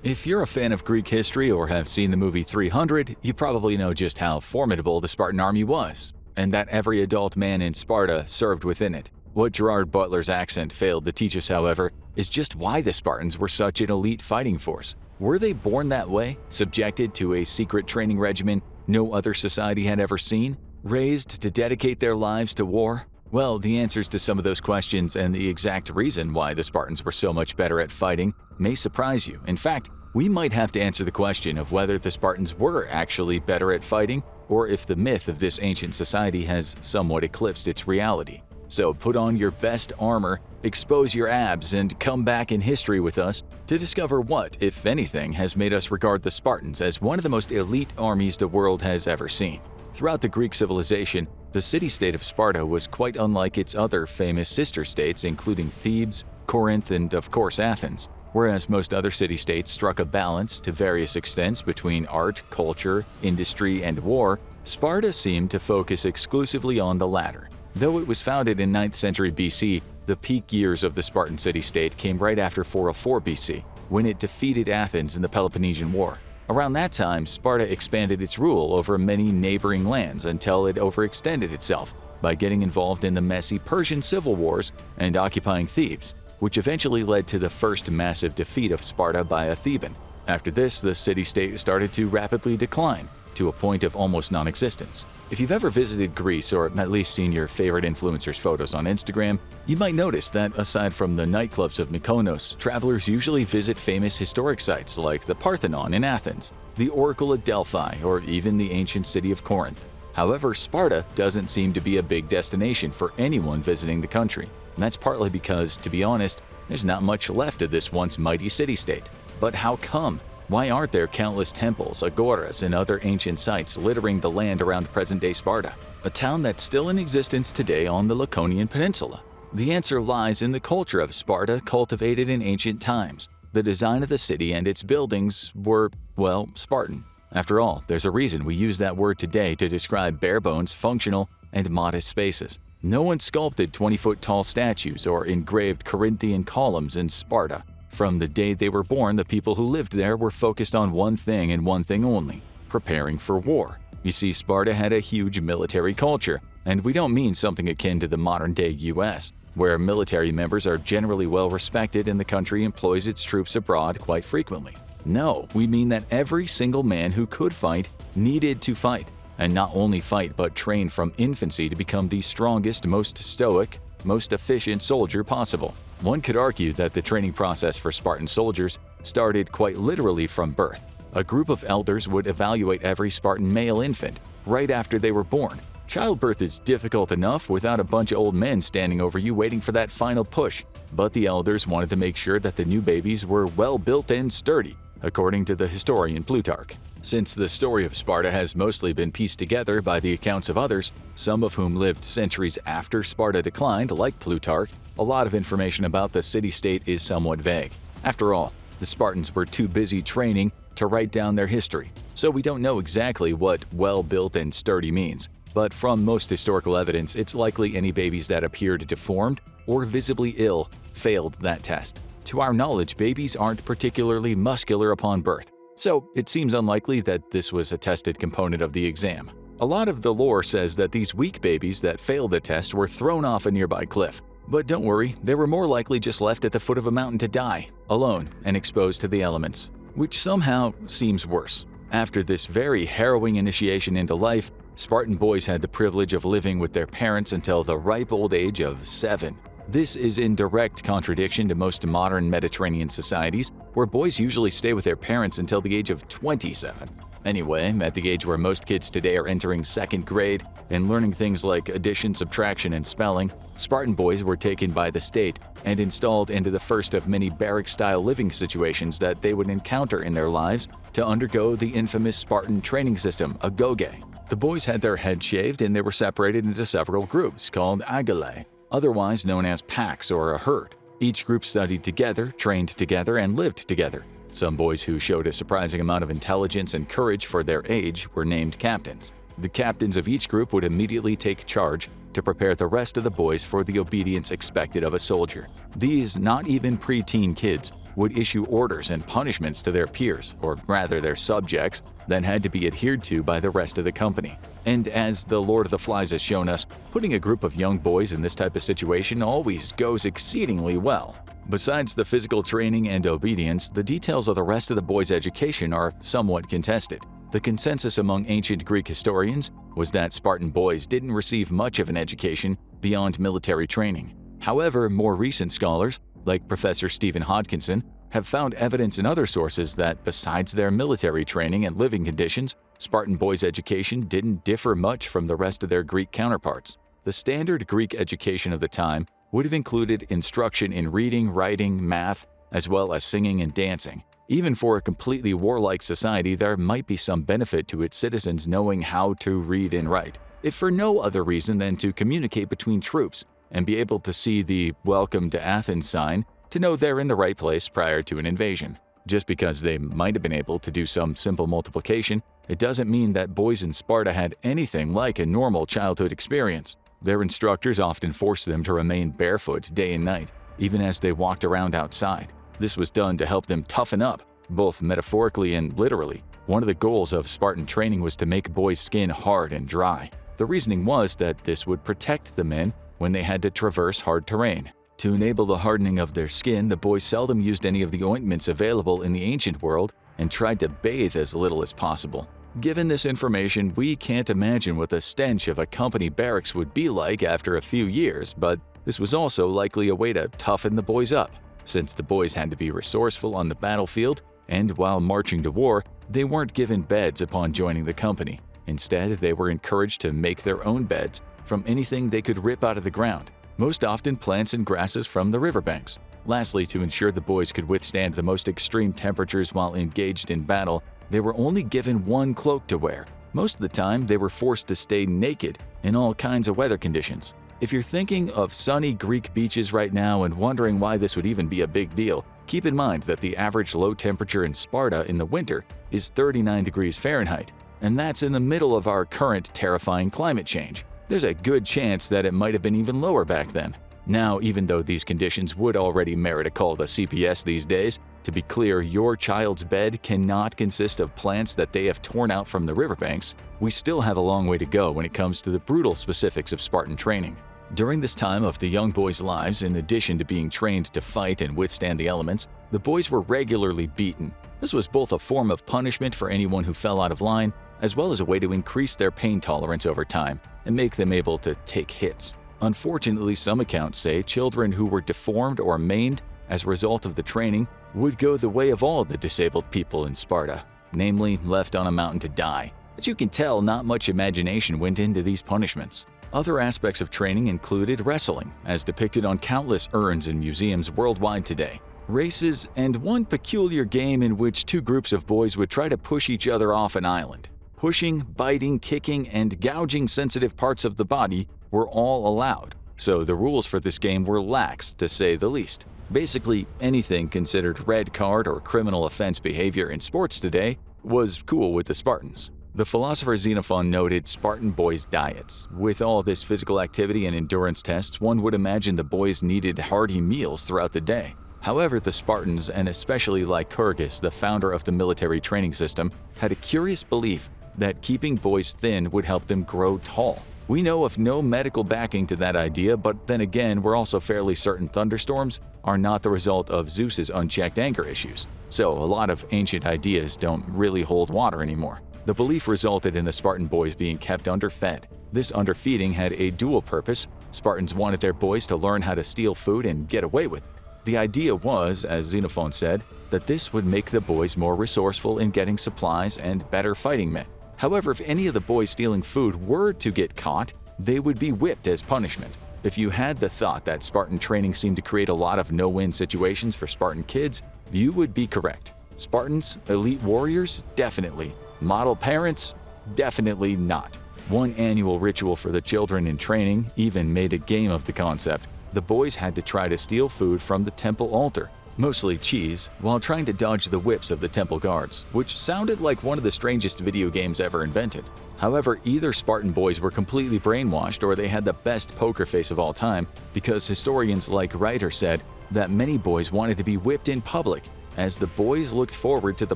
If you're a fan of Greek history or have seen the movie 300, you probably know just how formidable the Spartan army was, and that every adult man in Sparta served within it. What Gerard Butler's accent failed to teach us, however, is just why the Spartans were such an elite fighting force. Were they born that way, subjected to a secret training regimen no other society had ever seen, raised to dedicate their lives to war? Well, the answers to some of those questions and the exact reason why the Spartans were so much better at fighting may surprise you. In fact, we might have to answer the question of whether the Spartans were actually better at fighting or if the myth of this ancient society has somewhat eclipsed its reality. So put on your best armor, expose your abs, and come back in history with us to discover what, if anything, has made us regard the Spartans as one of the most elite armies the world has ever seen. Throughout the Greek civilization, the city-state of Sparta was quite unlike its other famous sister states, including Thebes, Corinth, and of course Athens. Whereas most other city-states struck a balance to various extents between art, culture, industry, and war, Sparta seemed to focus exclusively on the latter. Though it was founded in 9th century BC, the peak years of the Spartan city-state came right after 404 BC, when it defeated Athens in the Peloponnesian War. Around that time, Sparta expanded its rule over many neighboring lands until it overextended itself by getting involved in the messy Persian civil wars and occupying Thebes, which eventually led to the first massive defeat of Sparta by a Theban. After this, the city-state started to rapidly decline, to a point of almost non-existence. If you've ever visited Greece or at least seen your favorite influencers' photos on Instagram, you might notice that aside from the nightclubs of Mykonos, travelers usually visit famous historic sites like the Parthenon in Athens, the Oracle at Delphi, or even the ancient city of Corinth. However, Sparta doesn't seem to be a big destination for anyone visiting the country. And that's partly because, to be honest, there's not much left of this once mighty city-state. But how come? Why aren't there countless temples, agoras, and other ancient sites littering the land around present-day Sparta, a town that's still in existence today on the Laconian Peninsula? The answer lies in the culture of Sparta cultivated in ancient times. The design of the city and its buildings were, well, Spartan. After all, there's a reason we use that word today to describe bare-bones, functional, and modest spaces. No one sculpted 20-foot-tall statues or engraved Corinthian columns in Sparta. From the day they were born, the people who lived there were focused on one thing and one thing only: preparing for war. You see, Sparta had a huge military culture, and we don't mean something akin to the modern-day US, where military members are generally well respected and the country employs its troops abroad quite frequently. No, we mean that every single man who could fight needed to fight, and not only fight but train from infancy to become the strongest, most stoic, most efficient soldier possible. One could argue that the training process for Spartan soldiers started quite literally from birth. A group of elders would evaluate every Spartan male infant right after they were born. Childbirth is difficult enough without a bunch of old men standing over you waiting for that final push, but the elders wanted to make sure that the new babies were well built and sturdy, according to the historian Plutarch. Since the story of Sparta has mostly been pieced together by the accounts of others, some of whom lived centuries after Sparta declined, like Plutarch, a lot of information about the city-state is somewhat vague. After all, the Spartans were too busy training to write down their history, so we don't know exactly what well-built and sturdy means. But from most historical evidence, it's likely any babies that appeared deformed or visibly ill failed that test. To our knowledge, babies aren't particularly muscular upon birth, so it seems unlikely that this was a tested component of the exam. A lot of the lore says that these weak babies that failed the test were thrown off a nearby cliff. But don't worry, they were more likely just left at the foot of a mountain to die, alone and exposed to the elements, which somehow seems worse. After this very harrowing initiation into life, Spartan boys had the privilege of living with their parents until the ripe old age of 7. This is in direct contradiction to most modern Mediterranean societies, where boys usually stay with their parents until the age of 27. Anyway, at the age where most kids today are entering 2nd grade and learning things like addition, subtraction, and spelling, Spartan boys were taken by the state and installed into the first of many barrack-style living situations that they would encounter in their lives to undergo the infamous Spartan training system, agoge. The boys had their heads shaved and they were separated into several groups called agalae, otherwise known as packs or a herd. Each group studied together, trained together, and lived together. Some boys who showed a surprising amount of intelligence and courage for their age were named captains. The captains of each group would immediately take charge to prepare the rest of the boys for the obedience expected of a soldier. These not even preteen kids would issue orders and punishments to their peers, or rather their subjects, that had to be adhered to by the rest of the company. And as the Lord of the Flies has shown us, putting a group of young boys in this type of situation always goes exceedingly well. Besides the physical training and obedience, the details of the rest of the boys' education are somewhat contested. The consensus among ancient Greek historians was that Spartan boys didn't receive much of an education beyond military training. However, more recent scholars, like Professor Stephen Hodkinson, have found evidence in other sources that besides their military training and living conditions, Spartan boys' education didn't differ much from the rest of their Greek counterparts. The standard Greek education of the time would have included instruction in reading, writing, math, as well as singing and dancing. Even for a completely warlike society, there might be some benefit to its citizens knowing how to read and write, if for no other reason than to communicate between troops and be able to see the "Welcome to Athens" sign to know they're in the right place prior to an invasion. Just because they might have been able to do some simple multiplication, it doesn't mean that boys in Sparta had anything like a normal childhood experience. Their instructors often forced them to remain barefoot day and night, even as they walked around outside. This was done to help them toughen up, both metaphorically and literally. One of the goals of Spartan training was to make boys' skin hard and dry. The reasoning was that this would protect the men when they had to traverse hard terrain. To enable the hardening of their skin, the boys seldom used any of the ointments available in the ancient world and tried to bathe as little as possible. Given this information, we can't imagine what the stench of a company barracks would be like after a few years, but this was also likely a way to toughen the boys up. Since the boys had to be resourceful on the battlefield, and while marching to war, they weren't given beds upon joining the company. Instead, they were encouraged to make their own beds from anything they could rip out of the ground, most often plants and grasses from the riverbanks. Lastly, to ensure the boys could withstand the most extreme temperatures while engaged in battle, they were only given one cloak to wear. Most of the time, they were forced to stay naked in all kinds of weather conditions. If you're thinking of sunny Greek beaches right now and wondering why this would even be a big deal, keep in mind that the average low temperature in Sparta in the winter is 39 degrees Fahrenheit, and that's in the middle of our current terrifying climate change. There's a good chance that it might have been even lower back then. Now, even though these conditions would already merit a call to CPS these days, to be clear, your child's bed cannot consist of plants that they have torn out from the riverbanks. We still have a long way to go when it comes to the brutal specifics of Spartan training. During this time of the young boys' lives, in addition to being trained to fight and withstand the elements, the boys were regularly beaten. This was both a form of punishment for anyone who fell out of line, as well as a way to increase their pain tolerance over time and make them able to take hits. Unfortunately, some accounts say children who were deformed or maimed as a result of the training would go the way of all the disabled people in Sparta, namely left on a mountain to die. But you can tell not much imagination went into these punishments. Other aspects of training included wrestling, as depicted on countless urns in museums worldwide today, races, and one peculiar game in which two groups of boys would try to push each other off an island. Pushing, biting, kicking, and gouging sensitive parts of the body were all allowed, so the rules for this game were lax, to say the least. Basically, anything considered red card or criminal offense behavior in sports today was cool with the Spartans. The philosopher Xenophon noted Spartan boys' diets. With all this physical activity and endurance tests, one would imagine the boys needed hearty meals throughout the day. However, the Spartans, and especially Lycurgus, the founder of the military training system, had a curious belief that keeping boys thin would help them grow tall. We know of no medical backing to that idea, but then again, we're also fairly certain thunderstorms are not the result of Zeus's unchecked anger issues. So a lot of ancient ideas don't really hold water anymore. The belief resulted in the Spartan boys being kept underfed. This underfeeding had a dual purpose. Spartans wanted their boys to learn how to steal food and get away with it. The idea was, as Xenophon said, that this would make the boys more resourceful in getting supplies and better fighting men. However, if any of the boys stealing food were to get caught, they would be whipped as punishment. If you had the thought that Spartan training seemed to create a lot of no-win situations for Spartan kids, you would be correct. Spartans, elite warriors? Definitely. Model parents? Definitely not. One annual ritual for the children in training even made a game of the concept. The boys had to try to steal food from the temple altar, mostly cheese, while trying to dodge the whips of the temple guards, which sounded like one of the strangest video games ever invented. However, either Spartan boys were completely brainwashed or they had the best poker face of all time, because historians like Reiter said that many boys wanted to be whipped in public, as the boys looked forward to the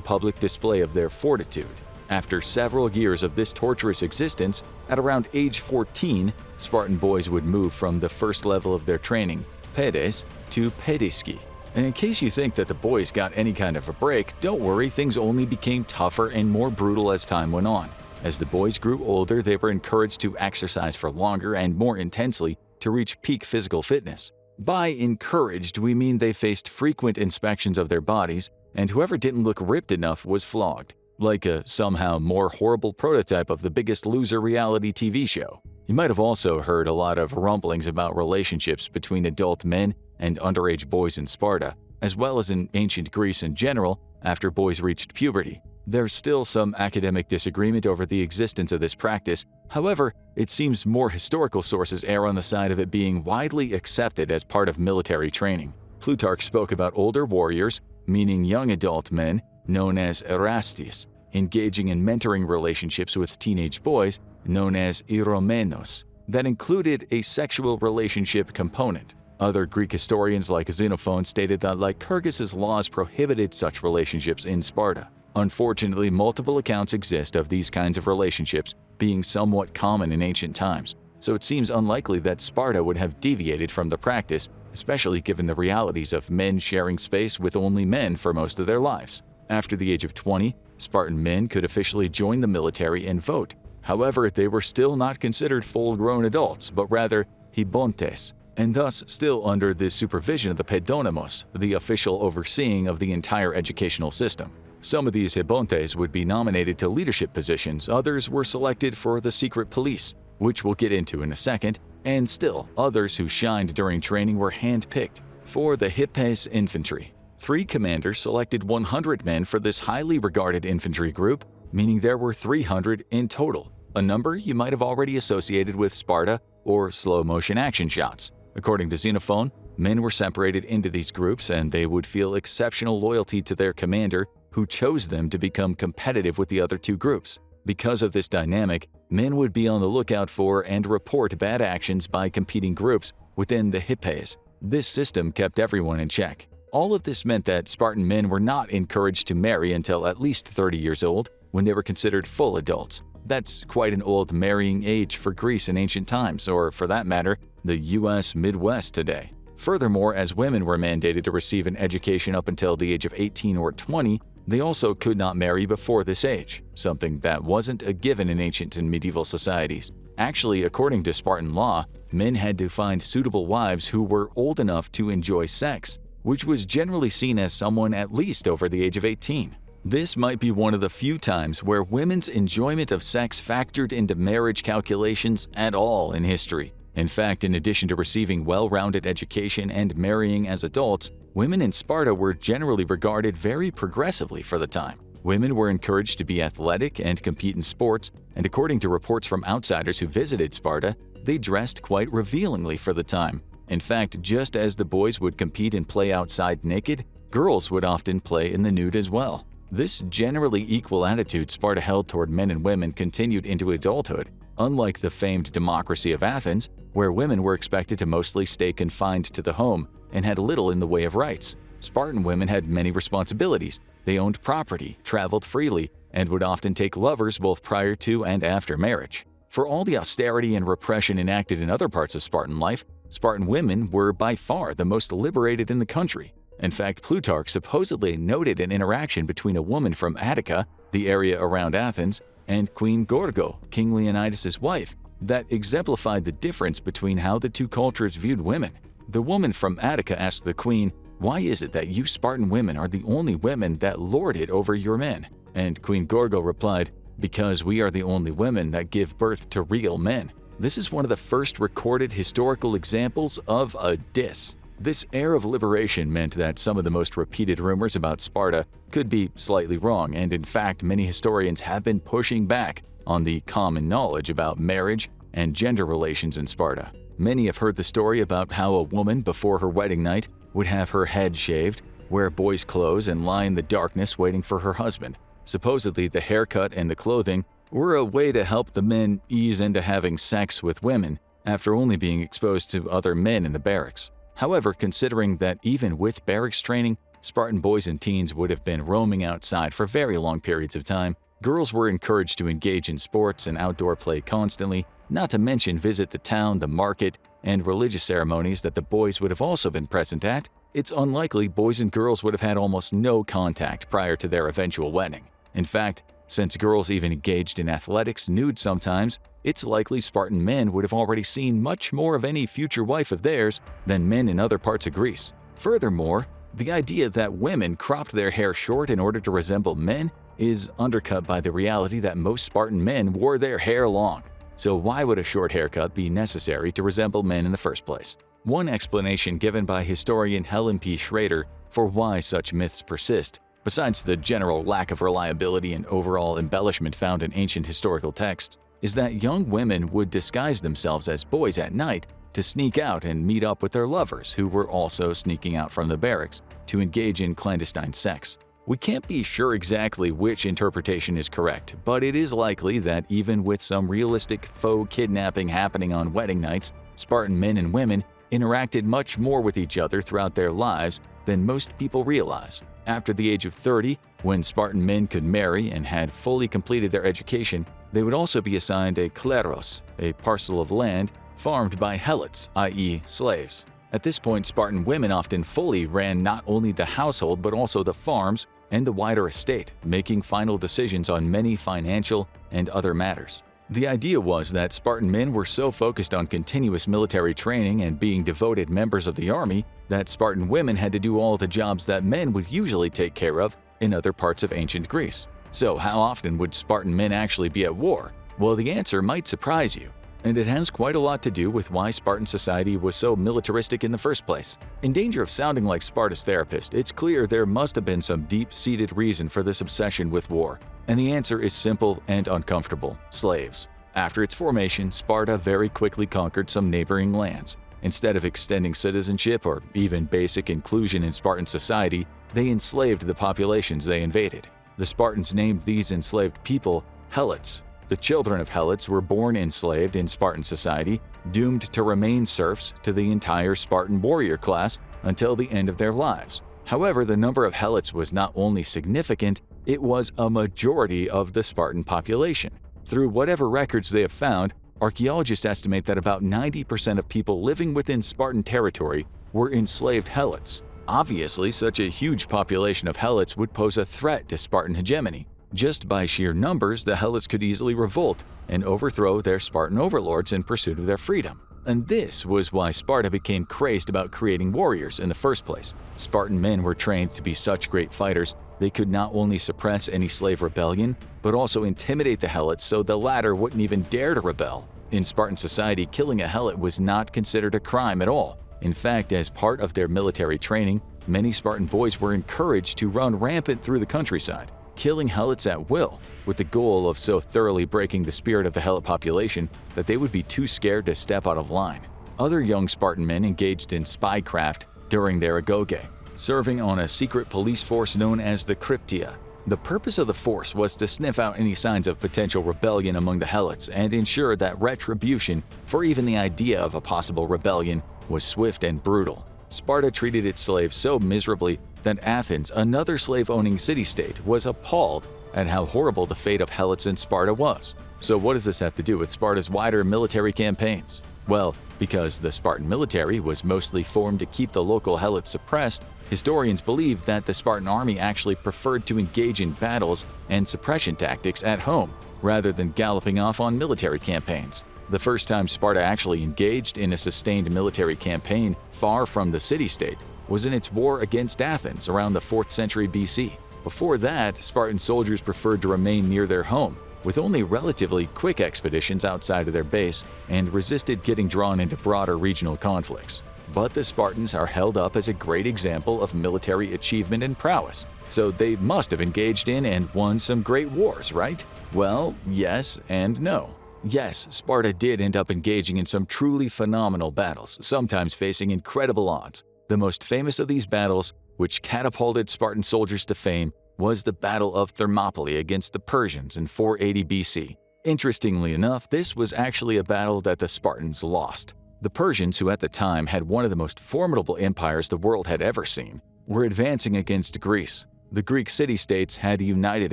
public display of their fortitude. After several years of this torturous existence, at around age 14, Spartan boys would move from the first level of their training, pedes, to pediski. And in case you think that the boys got any kind of a break, don't worry, things only became tougher and more brutal as time went on. As the boys grew older, they were encouraged to exercise for longer and more intensely to reach peak physical fitness. By encouraged, we mean they faced frequent inspections of their bodies, and whoever didn't look ripped enough was flogged, like a somehow more horrible prototype of The Biggest Loser reality TV show. You might have also heard a lot of rumblings about relationships between adult men and underage boys in Sparta, as well as in ancient Greece in general after boys reached puberty. There's still some academic disagreement over the existence of this practice. However, it seems more historical sources err on the side of it being widely accepted as part of military training. Plutarch spoke about older warriors, meaning young adult men, known as erastes, engaging in mentoring relationships with teenage boys, known as iromenos, that included a sexual relationship component. Other Greek historians like Xenophon stated that Lycurgus's laws prohibited such relationships in Sparta. Unfortunately, multiple accounts exist of these kinds of relationships being somewhat common in ancient times, so it seems unlikely that Sparta would have deviated from the practice, especially given the realities of men sharing space with only men for most of their lives. After the age of 20, Spartan men could officially join the military and vote. However, they were still not considered full-grown adults, but rather hibontes, and thus still under the supervision of the pedonymos, the official overseeing of the entire educational system. Some of these hibontes would be nominated to leadership positions, others were selected for the secret police, which we'll get into in a second, and still others who shined during training were hand-picked. For the hippes infantry, 3 commanders selected 100 men for this highly regarded infantry group, meaning there were 300 in total, a number you might have already associated with Sparta or slow-motion action shots. According to Xenophon, men were separated into these groups and they would feel exceptional loyalty to their commander, who chose them to become competitive with the other 2 groups. Because of this dynamic, men would be on the lookout for and report bad actions by competing groups within the hippes. This system kept everyone in check. All of this meant that Spartan men were not encouraged to marry until at least 30 years old, when they were considered full adults. That's quite an old marrying age for Greece in ancient times, or for that matter, the US Midwest today. Furthermore, as women were mandated to receive an education up until the age of 18 or 20, they also could not marry before this age, something that wasn't a given in ancient and medieval societies. Actually, according to Spartan law, men had to find suitable wives who were old enough to enjoy sex, which was generally seen as someone at least over the age of 18. This might be one of the few times where women's enjoyment of sex factored into marriage calculations at all in history. In fact, in addition to receiving well-rounded education and marrying as adults, women in Sparta were generally regarded very progressively for the time. Women were encouraged to be athletic and compete in sports, and according to reports from outsiders who visited Sparta, they dressed quite revealingly for the time. In fact, just as the boys would compete and play outside naked, girls would often play in the nude as well. This generally equal attitude Sparta held toward men and women continued into adulthood, unlike the famed democracy of Athens, where women were expected to mostly stay confined to the home and had little in the way of rights. Spartan women had many responsibilities. They owned property, traveled freely, and would often take lovers both prior to and after marriage. For all the austerity and repression enacted in other parts of Spartan life, Spartan women were by far the most liberated in the country. In fact, Plutarch supposedly noted an interaction between a woman from Attica, the area around Athens, and Queen Gorgo, King Leonidas' wife, that exemplified the difference between how the 2 cultures viewed women. The woman from Attica asked the queen, "Why is it that you Spartan women are the only women that lord it over your men?" And Queen Gorgo replied, "Because we are the only women that give birth to real men." This is one of the first recorded historical examples of a diss. This air of liberation meant that some of the most repeated rumors about Sparta could be slightly wrong, and in fact, many historians have been pushing back on the common knowledge about marriage and gender relations in Sparta. Many have heard the story about how a woman before her wedding night would have her head shaved, wear boys' clothes, and lie in the darkness waiting for her husband. Supposedly, the haircut and the clothing were a way to help the men ease into having sex with women after only being exposed to other men in the barracks. However, considering that even with barracks training, Spartan boys and teens would have been roaming outside for very long periods of time, girls were encouraged to engage in sports and outdoor play constantly, not to mention visit the town, the market, and religious ceremonies that the boys would have also been present at. It's unlikely boys and girls would have had almost no contact prior to their eventual wedding. In fact, since girls even engaged in athletics nude sometimes, it's likely Spartan men would have already seen much more of any future wife of theirs than men in other parts of Greece. Furthermore, the idea that women cropped their hair short in order to resemble men is undercut by the reality that most Spartan men wore their hair long. So why would a short haircut be necessary to resemble men in the first place? One explanation given by historian Helen P. Schrader for why such myths persist, besides the general lack of reliability and overall embellishment found in ancient historical texts, is that young women would disguise themselves as boys at night to sneak out and meet up with their lovers who were also sneaking out from the barracks to engage in clandestine sex. We can't be sure exactly which interpretation is correct, but it is likely that even with some realistic faux kidnapping happening on wedding nights, Spartan men and women interacted much more with each other throughout their lives than most people realize. After the age of 30, when Spartan men could marry and had fully completed their education, they would also be assigned a kleros, a parcel of land farmed by helots, i.e. slaves. At this point, Spartan women often fully ran not only the household but also the farms and the wider estate, making final decisions on many financial and other matters. The idea was that Spartan men were so focused on continuous military training and being devoted members of the army that Spartan women had to do all the jobs that men would usually take care of in other parts of ancient Greece. So how often would Spartan men actually be at war? Well, the answer might surprise you, and it has quite a lot to do with why Spartan society was so militaristic in the first place. In danger of sounding like Sparta's therapist, it's clear there must have been some deep-seated reason for this obsession with war. And the answer is simple and uncomfortable: slaves. After its formation, Sparta very quickly conquered some neighboring lands. Instead of extending citizenship or even basic inclusion in Spartan society, they enslaved the populations they invaded. The Spartans named these enslaved people helots. The children of helots were born enslaved in Spartan society, doomed to remain serfs to the entire Spartan warrior class until the end of their lives. However, the number of helots was not only significant, it was a majority of the Spartan population. Through whatever records they have found, archaeologists estimate that about 90% of people living within Spartan territory were enslaved helots. Obviously, such a huge population of helots would pose a threat to Spartan hegemony. Just by sheer numbers, the helots could easily revolt and overthrow their Spartan overlords in pursuit of their freedom. And this was why Sparta became crazed about creating warriors in the first place. Spartan men were trained to be such great fighters, they could not only suppress any slave rebellion, but also intimidate the helots so the latter wouldn't even dare to rebel. In Spartan society, killing a helot was not considered a crime at all. In fact, as part of their military training, many Spartan boys were encouraged to run rampant through the countryside, killing helots at will, with the goal of so thoroughly breaking the spirit of the helot population that they would be too scared to step out of line. Other young Spartan men engaged in spycraft during their agoge, serving on a secret police force known as the Cryptia. The purpose of the force was to sniff out any signs of potential rebellion among the helots and ensure that retribution for even the idea of a possible rebellion was swift and brutal. Sparta treated its slaves so miserably that Athens, another slave-owning city-state, was appalled at how horrible the fate of helots in Sparta was. So what does this have to do with Sparta's wider military campaigns? Well, because the Spartan military was mostly formed to keep the local helots suppressed, historians believe that the Spartan army actually preferred to engage in battles and suppression tactics at home, rather than galloping off on military campaigns. The first time Sparta actually engaged in a sustained military campaign far from the city-state was in its war against Athens around the 4th century BC. Before that, Spartan soldiers preferred to remain near their home, with only relatively quick expeditions outside of their base, and resisted getting drawn into broader regional conflicts. But the Spartans are held up as a great example of military achievement and prowess, so they must have engaged in and won some great wars, right? Well, yes and no. Yes, Sparta did end up engaging in some truly phenomenal battles, sometimes facing incredible odds. The most famous of these battles, which catapulted Spartan soldiers to fame, was the Battle of Thermopylae against the Persians in 480 BC. Interestingly enough, this was actually a battle that the Spartans lost. The Persians, who at the time had one of the most formidable empires the world had ever seen, were advancing against Greece. The Greek city-states had united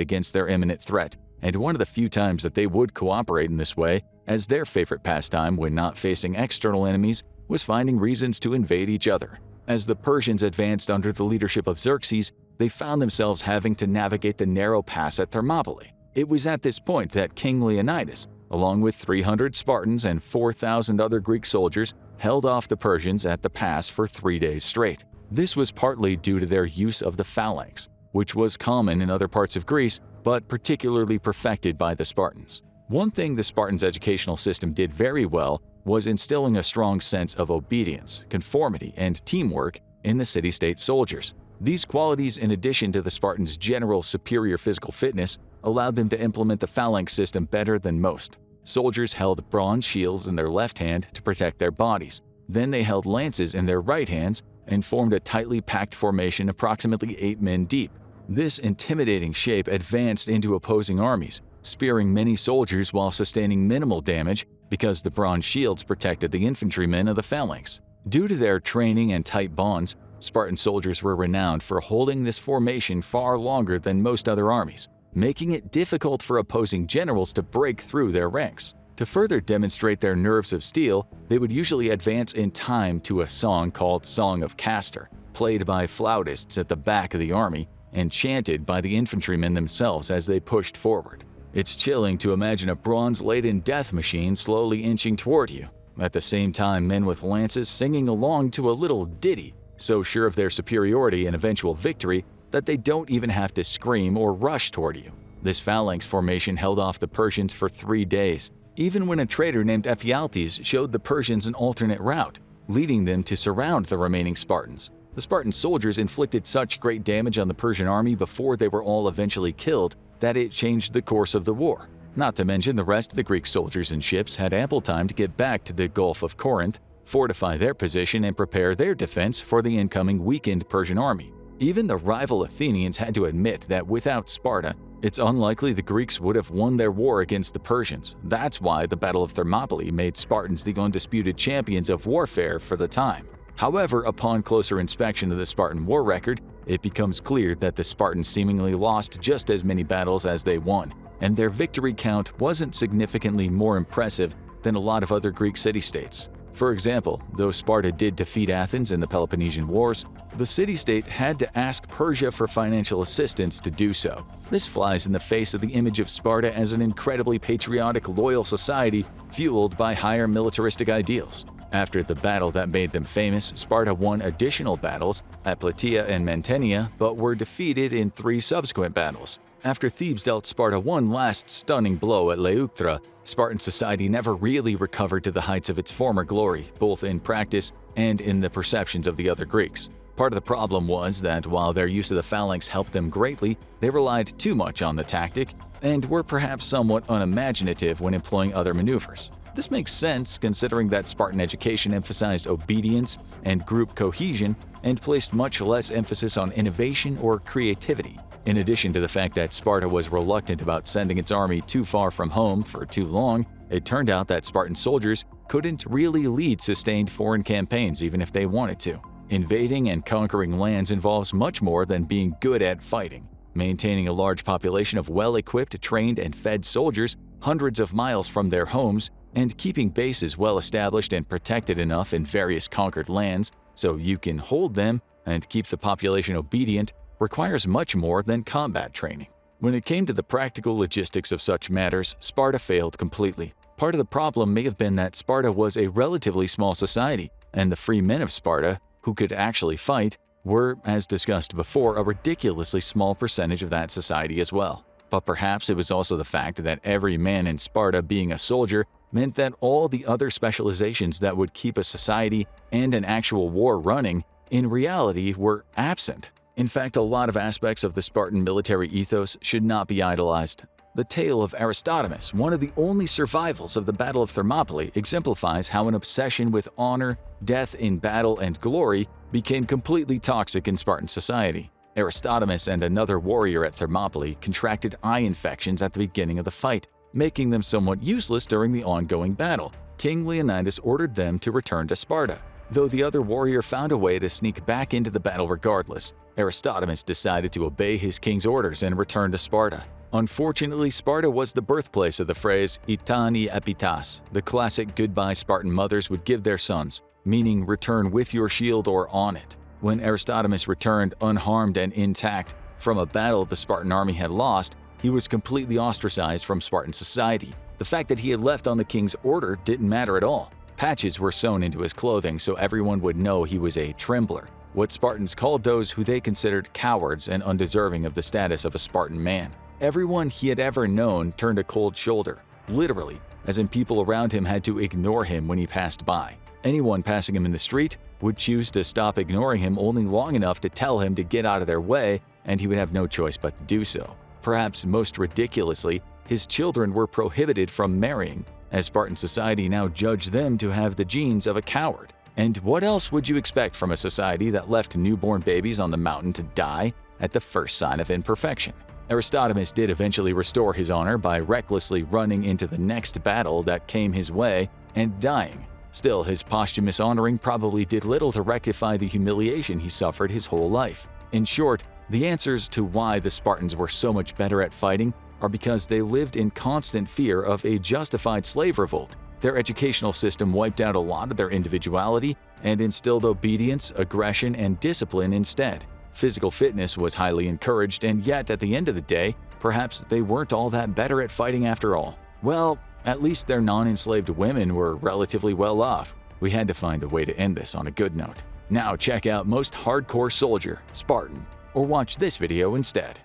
against their imminent threat, and one of the few times that they would cooperate in this way, as their favorite pastime when not facing external enemies, was finding reasons to invade each other. As the Persians advanced under the leadership of Xerxes, they found themselves having to navigate the narrow pass at Thermopylae. It was at this point that King Leonidas, along with 300 Spartans and 4,000 other Greek soldiers, held off the Persians at the pass for 3 days straight. This was partly due to their use of the phalanx, which was common in other parts of Greece, but particularly perfected by the Spartans. One thing the Spartans' educational system did very well was instilling a strong sense of obedience, conformity, and teamwork in the city-state soldiers. These qualities, in addition to the Spartans' general superior physical fitness, allowed them to implement the phalanx system better than most. Soldiers held bronze shields in their left hand to protect their bodies. Then they held lances in their right hands and formed a tightly packed formation approximately 8 men deep. This intimidating shape advanced into opposing armies, spearing many soldiers while sustaining minimal damage because the bronze shields protected the infantrymen of the phalanx. Due to their training and tight bonds, Spartan soldiers were renowned for holding this formation far longer than most other armies, making it difficult for opposing generals to break through their ranks. To further demonstrate their nerves of steel, they would usually advance in time to a song called Song of Castor, played by flautists at the back of the army and chanted by the infantrymen themselves as they pushed forward. It's chilling to imagine a bronze-laden death machine slowly inching toward you. At the same time, men with lances singing along to a little ditty, so sure of their superiority and eventual victory that they don't even have to scream or rush toward you. This phalanx formation held off the Persians for 3 days, even when a traitor named Ephialtes showed the Persians an alternate route, leading them to surround the remaining Spartans. The Spartan soldiers inflicted such great damage on the Persian army before they were all eventually killed that it changed the course of the war. Not to mention, the rest of the Greek soldiers and ships had ample time to get back to the Gulf of Corinth, fortify their position, and prepare their defense for the incoming weakened Persian army. Even the rival Athenians had to admit that without Sparta, it's unlikely the Greeks would have won their war against the Persians. That's why the Battle of Thermopylae made Spartans the undisputed champions of warfare for the time. However, upon closer inspection of the Spartan war record, it becomes clear that the Spartans seemingly lost just as many battles as they won, and their victory count wasn't significantly more impressive than a lot of other Greek city-states. For example, though Sparta did defeat Athens in the Peloponnesian Wars, the city-state had to ask Persia for financial assistance to do so. This flies in the face of the image of Sparta as an incredibly patriotic, loyal society fueled by higher militaristic ideals. After the battle that made them famous, Sparta won additional battles at Plataea and Mantinea, but were defeated in 3 subsequent battles. After Thebes dealt Sparta one last stunning blow at Leuctra, Spartan society never really recovered to the heights of its former glory, both in practice and in the perceptions of the other Greeks. Part of the problem was that while their use of the phalanx helped them greatly, they relied too much on the tactic and were perhaps somewhat unimaginative when employing other maneuvers. This makes sense considering that Spartan education emphasized obedience and group cohesion and placed much less emphasis on innovation or creativity. In addition to the fact that Sparta was reluctant about sending its army too far from home for too long, it turned out that Spartan soldiers couldn't really lead sustained foreign campaigns even if they wanted to. Invading and conquering lands involves much more than being good at fighting. Maintaining a large population of well-equipped, trained, and fed soldiers hundreds of miles from their homes and keeping bases well established and protected enough in various conquered lands so you can hold them and keep the population obedient requires much more than combat training. When it came to the practical logistics of such matters, Sparta failed completely. Part of the problem may have been that Sparta was a relatively small society, and the free men of Sparta, who could actually fight, were, as discussed before, a ridiculously small percentage of that society as well. But perhaps it was also the fact that every man in Sparta being a soldier meant that all the other specializations that would keep a society and an actual war running, in reality, were absent. In fact, a lot of aspects of the Spartan military ethos should not be idolized. The tale of Aristodemus, one of the only survivals of the Battle of Thermopylae, exemplifies how an obsession with honor, death in battle, and glory became completely toxic in Spartan society. Aristodemus and another warrior at Thermopylae contracted eye infections at the beginning of the fight, making them somewhat useless during the ongoing battle. King Leonidas ordered them to return to Sparta. Though the other warrior found a way to sneak back into the battle regardless, Aristodemus decided to obey his king's orders and return to Sparta. Unfortunately, Sparta was the birthplace of the phrase "Itani epitas," the classic goodbye Spartan mothers would give their sons, meaning return with your shield or on it. When Aristodemus returned unharmed and intact from a battle the Spartan army had lost, he was completely ostracized from Spartan society. The fact that he had left on the king's order didn't matter at all. Patches were sewn into his clothing so everyone would know he was a trembler, what Spartans called those who they considered cowards and undeserving of the status of a Spartan man. Everyone he had ever known turned a cold shoulder, literally, as in people around him had to ignore him when he passed by. Anyone passing him in the street would choose to stop ignoring him only long enough to tell him to get out of their way, and he would have no choice but to do so. Perhaps most ridiculously, his children were prohibited from marrying, as Spartan society now judged them to have the genes of a coward. And what else would you expect from a society that left newborn babies on the mountain to die at the first sign of imperfection? Aristodemus did eventually restore his honor by recklessly running into the next battle that came his way and dying. Still, his posthumous honoring probably did little to rectify the humiliation he suffered his whole life. In short, the answers to why the Spartans were so much better at fighting are because they lived in constant fear of a justified slave revolt. Their educational system wiped out a lot of their individuality and instilled obedience, aggression, and discipline instead. Physical fitness was highly encouraged, and yet at the end of the day, perhaps they weren't all that better at fighting after all. Well, at least their non-enslaved women were relatively well off. We had to find a way to end this on a good note. Now check out Most Hardcore Soldier, Spartan, or watch this video instead.